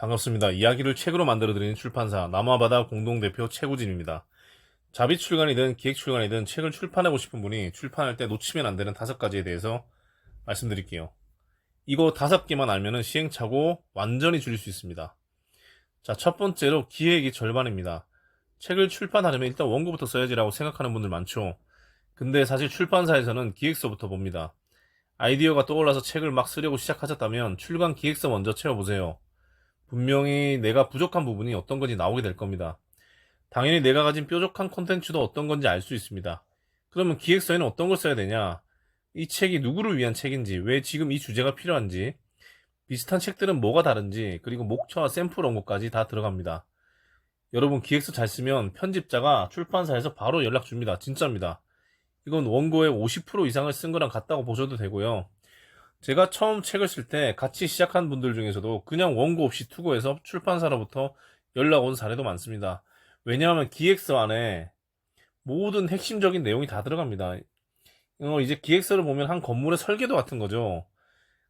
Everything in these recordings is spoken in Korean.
반갑습니다. 이야기를 책으로 만들어드리는 출판사 남아바다 공동대표 최구진입니다. 자비 출간이든 기획 출간이든 책을 출판하고 싶은 분이 출판할 때 놓치면 안 되는 5가지에 대해서 말씀드릴게요. 이거 5개만 알면은 시행착오 완전히 줄일 수 있습니다. 자, 첫 번째로 기획이 절반입니다. 책을 출판하려면 일단 원고부터 써야지라고 생각하는 분들 많죠. 근데 사실 출판사에서는 기획서부터 봅니다. 아이디어가 떠올라서 책을 막 쓰려고 시작하셨다면 출간 기획서 먼저 채워보세요. 분명히 내가 부족한 부분이 어떤 건지 나오게 될 겁니다. 당연히 내가 가진 뾰족한 콘텐츠도 어떤 건지 알 수 있습니다. 그러면 기획서에는 어떤 걸 써야 되냐? 이 책이 누구를 위한 책인지, 왜 지금 이 주제가 필요한지, 비슷한 책들은 뭐가 다른지, 그리고 목차와 샘플 원고까지 다 들어갑니다. 여러분 기획서 잘 쓰면 편집자가 출판사에서 바로 연락 줍니다. 진짜입니다. 이건 원고의 50% 이상을 쓴 거랑 같다고 보셔도 되고요. 제가 처음 책을 쓸 때 같이 시작한 분들 중에서도 그냥 원고 없이 투고해서 출판사로부터 연락 온 사례도 많습니다. 왜냐하면 기획서 안에 모든 핵심적인 내용이 다 들어갑니다. 이제 기획서를 보면 한 건물의 설계도 같은 거죠.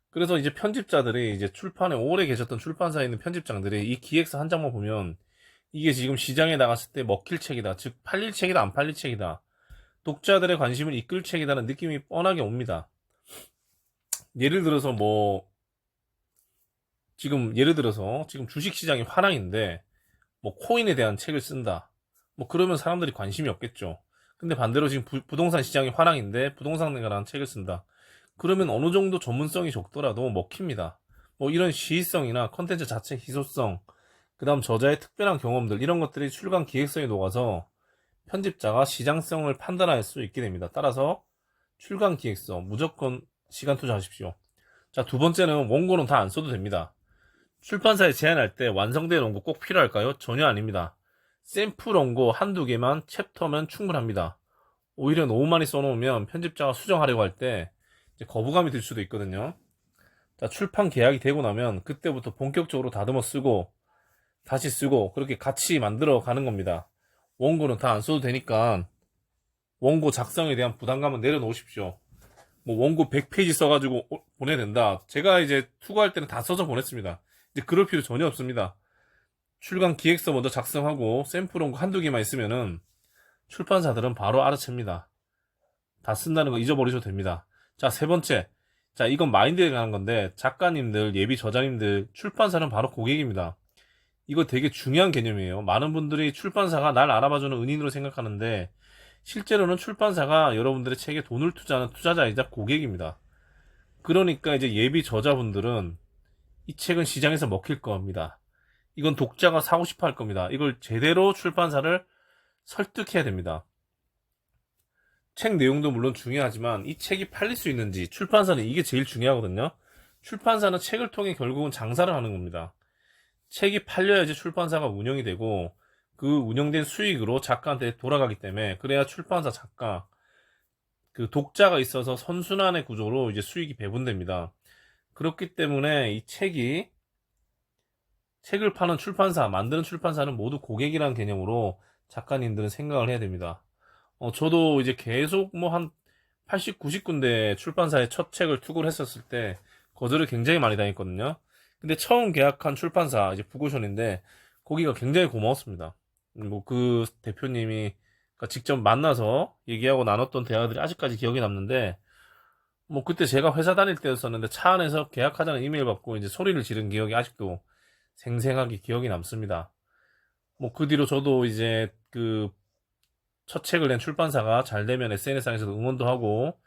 그래서 이제 편집자들이 이제 출판에 오래 계셨던 출판사에 있는 편집장들이 이 기획서 한 장만 보면 이게 지금 시장에 나갔을 때 먹힐 책이다. 즉 팔릴 책이다, 안 팔릴 책이다. 독자들의 관심을 이끌 책이다는 느낌이 뻔하게 옵니다. 예를 들어서 지금 주식 시장이 화랑인데 코인에 대한 책을 쓴다. 그러면 사람들이 관심이 없겠죠. 근데 반대로 지금 부동산 시장이 화랑인데 부동산에 관한 책을 쓴다. 그러면 어느 정도 전문성이 적더라도 먹힙니다. 이런 시의성이나 컨텐츠 자체 희소성, 그 다음 저자의 특별한 경험들, 이런 것들이 출간 기획서에 녹아서 편집자가 시장성을 판단할 수 있게 됩니다. 따라서 출간 기획서 무조건 시간 투자하십시오. 자, 두 번째는 원고는 다 안 써도 됩니다. 출판사에 제안할 때 완성된 원고 꼭 필요할까요? 전혀 아닙니다. 샘플 원고 한두 개만 챕터면 충분합니다. 오히려 너무 많이 써놓으면 편집자가 수정하려고 할 때 거부감이 들 수도 있거든요. 자, 출판 계약이 되고 나면 그때부터 본격적으로 다듬어 쓰고 다시 쓰고 그렇게 같이 만들어 가는 겁니다. 원고는 다 안 써도 되니까 원고 작성에 대한 부담감은 내려놓으십시오. 원고 100페이지 써가지고 보내야 된다. 제가 이제 투고할 때는 다 써서 보냈습니다. 이제 그럴 필요 전혀 없습니다. 출간 기획서 먼저 작성하고 샘플 원고 한두 개만 있으면은 출판사들은 바로 알아챕니다. 다 쓴다는 거 잊어버리셔도 됩니다. 자, 세 번째. 자, 이건 마인드에 관한 건데 작가님들, 예비 저자님들, 출판사는 바로 고객입니다. 이거 되게 중요한 개념이에요. 많은 분들이 출판사가 날 알아봐주는 은인으로 생각하는데 실제로는 출판사가 여러분들의 책에 돈을 투자하는 투자자이자 고객입니다. 그러니까 이제 예비 저자분들은 이 책은 시장에서 먹힐 겁니다. 이건 독자가 사고 싶어 할 겁니다. 이걸 제대로 출판사를 설득해야 됩니다. 책 내용도 물론 중요하지만 이 책이 팔릴 수 있는지, 출판사는 이게 제일 중요하거든요. 출판사는 책을 통해 결국은 장사를 하는 겁니다. 책이 팔려야지 출판사가 운영이 되고 그 운영된 수익으로 작가한테 돌아가기 때문에, 그래야 출판사, 작가, 그 독자가 있어서 선순환의 구조로 이제 수익이 배분됩니다. 그렇기 때문에 이 책을 파는 출판사, 만드는 출판사는 모두 고객이라는 개념으로 작가님들은 생각을 해야 됩니다. 저도 이제 계속 한 80, 90군데 출판사에 첫 책을 투고를 했었을 때 거절을 굉장히 많이 당했거든요. 근데 처음 계약한 출판사, 이제 부고션인데, 거기가 굉장히 고마웠습니다. 그 대표님이 직접 만나서 얘기하고 나눴던 대화들이 아직까지 기억에 남는데, 그때 제가 회사 다닐 때였었는데 차 안에서 계약하자는 이메일 받고 이제 소리를 지른 기억이 아직도 생생하게 기억이 남습니다. 그 뒤로 저도 이제 첫 책을 낸 출판사가 잘 되면 SNS상에서도 응원도 하고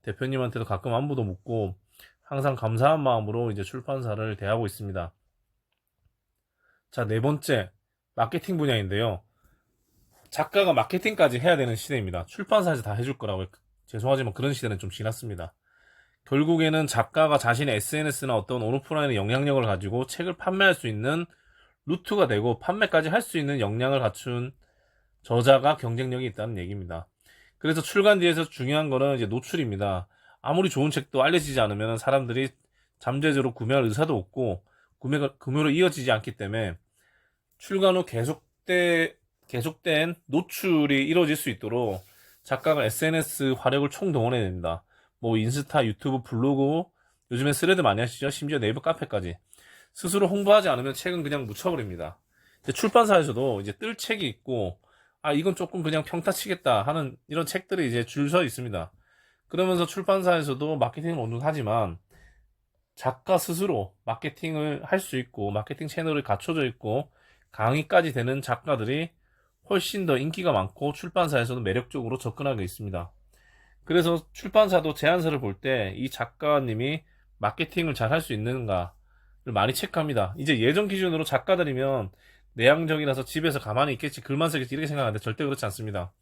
대표님한테도 가끔 안부도 묻고 항상 감사한 마음으로 이제 출판사를 대하고 있습니다. 자, 네 번째, 마케팅 분야인데요. 작가가 마케팅까지 해야 되는 시대입니다. 출판사에서 다 해줄 거라고. 죄송하지만 그런 시대는 좀 지났습니다. 결국에는 작가가 자신의 SNS나 어떤 온오프라인의 영향력을 가지고 책을 판매할 수 있는 루트가 되고 판매까지 할 수 있는 역량을 갖춘 저자가 경쟁력이 있다는 얘기입니다. 그래서 출간 뒤에서 중요한 거는 이제 노출입니다. 아무리 좋은 책도 알려지지 않으면 사람들이 잠재적으로 구매할 의사도 없고 구매로 이어지지 않기 때문에 출간 후 계속된 노출이 이루어질 수 있도록 작가가 SNS 화력을 총동원해야 됩니다. 인스타, 유튜브, 블로그, 요즘에 스레드 많이 하시죠? 심지어 네이버 카페까지. 스스로 홍보하지 않으면 책은 그냥 묻혀버립니다. 이제 출판사에서도 이제 뜰 책이 있고, 아, 이건 조금 그냥 평타 치겠다 하는 이런 책들이 이제 줄 서 있습니다. 그러면서 출판사에서도 마케팅을 어느 정도 하지만, 작가 스스로 마케팅을 할 수 있고, 마케팅 채널이 갖춰져 있고, 강의까지 되는 작가들이 훨씬 더 인기가 많고, 출판사에서도 매력적으로 접근하고 있습니다. 그래서 출판사도 제안서를 볼 때 이 작가님이 마케팅을 잘 할 수 있는가를 많이 체크합니다. 이제 예전 기준으로 작가들이면 내향적이라서 집에서 가만히 있겠지, 글만 쓰겠지 이렇게 생각하는데 절대 그렇지 않습니다.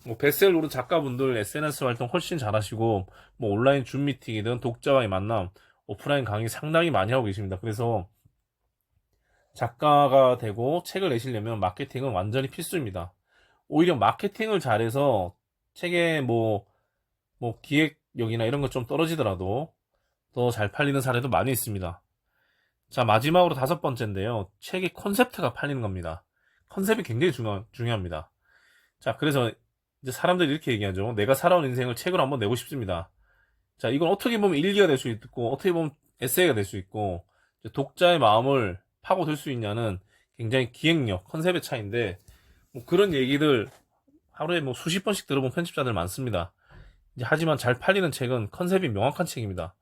뭐 베스트셀러 오른 작가분들 SNS 활동 훨씬 잘하시고, 뭐 온라인 줌 미팅이든 독자와의 만남, 오프라인 강의 상당히 많이 하고 계십니다. 그래서 작가가 되고 책을 내시려면 마케팅은 완전히 필수입니다. 오히려 마케팅을 잘해서 책의 뭐 기획력이나 이런 것 좀 떨어지더라도 더 잘 팔리는 사례도 많이 있습니다. 자, 마지막으로 다섯 번째인데요. 책의 컨셉트가 팔리는 겁니다. 컨셉이 굉장히 중요합니다. 자, 그래서 이제 사람들이 이렇게 얘기하죠. 내가 살아온 인생을 책으로 한번 내고 싶습니다. 자, 이건 어떻게 보면 일기가 될 수 있고, 어떻게 보면 에세이가 될 수 있고, 독자의 마음을 파고들 수 있냐는 굉장히 기획력, 컨셉의 차이인데, 뭐 그런 얘기들 하루에 뭐 수십 번씩 들어본 편집자들 많습니다. 하지만 잘 팔리는 책은 컨셉이 명확한 책입니다.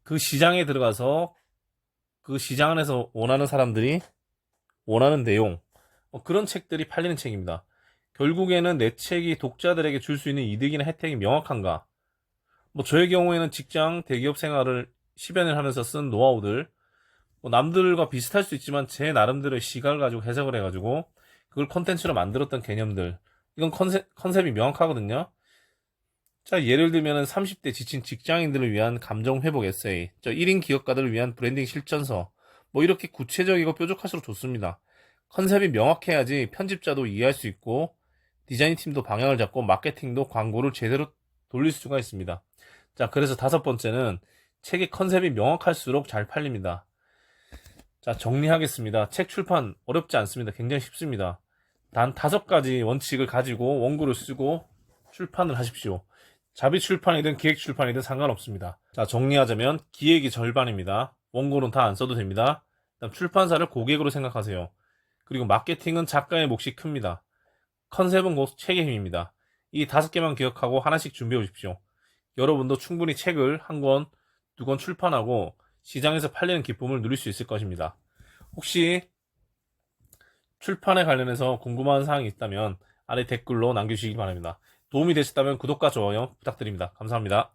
그 시장에 들어가서 그 시장 안에서 원하는 사람들이 원하는 내용, 그런 책들이 팔리는 책입니다. 결국에는 내 책이 독자들에게 줄 수 있는 이득이나 혜택이 명확한가? 뭐 저의 경우에는 직장, 대기업 생활을 10여 년 하면서 쓴 노하우들, 뭐 남들과 비슷할 수 있지만 제 나름대로의 시각을 가지고 해석을 해가지고 그걸 컨텐츠로 만들었던 개념들, 이건 컨셉이 명확하거든요. 자, 예를 들면 30대 지친 직장인들을 위한 감정 회복 에세이, 1인 기업가들을 위한 브랜딩 실천서, 뭐 이렇게 구체적이고 뾰족할수록 좋습니다. 컨셉이 명확해야지 편집자도 이해할 수 있고, 디자인 팀도 방향을 잡고, 마케팅도 광고를 제대로 돌릴 수가 있습니다. 자, 그래서 다섯 번째는 책의 컨셉이 명확할수록 잘 팔립니다. 자, 정리하겠습니다. 책 출판 어렵지 않습니다. 굉장히 쉽습니다. 단 5가지 원칙을 가지고 원고를 쓰고 출판을 하십시오. 자비 출판이든 기획 출판이든 상관없습니다. 자, 정리하자면 기획이 절반입니다. 원고는 다 안 써도 됩니다. 그다음 출판사를 고객으로 생각하세요. 그리고 마케팅은 작가의 몫이 큽니다. 컨셉은 곧 책의 힘입니다. 이 5개만 기억하고 하나씩 준비해 오십시오. 여러분도 충분히 책을 한 권, 2권 출판하고 시장에서 팔리는 기쁨을 누릴 수 있을 것입니다. 혹시 출판에 관련해서 궁금한 사항이 있다면 아래 댓글로 남겨주시기 바랍니다. 도움이 되셨다면 구독과 좋아요 부탁드립니다. 감사합니다.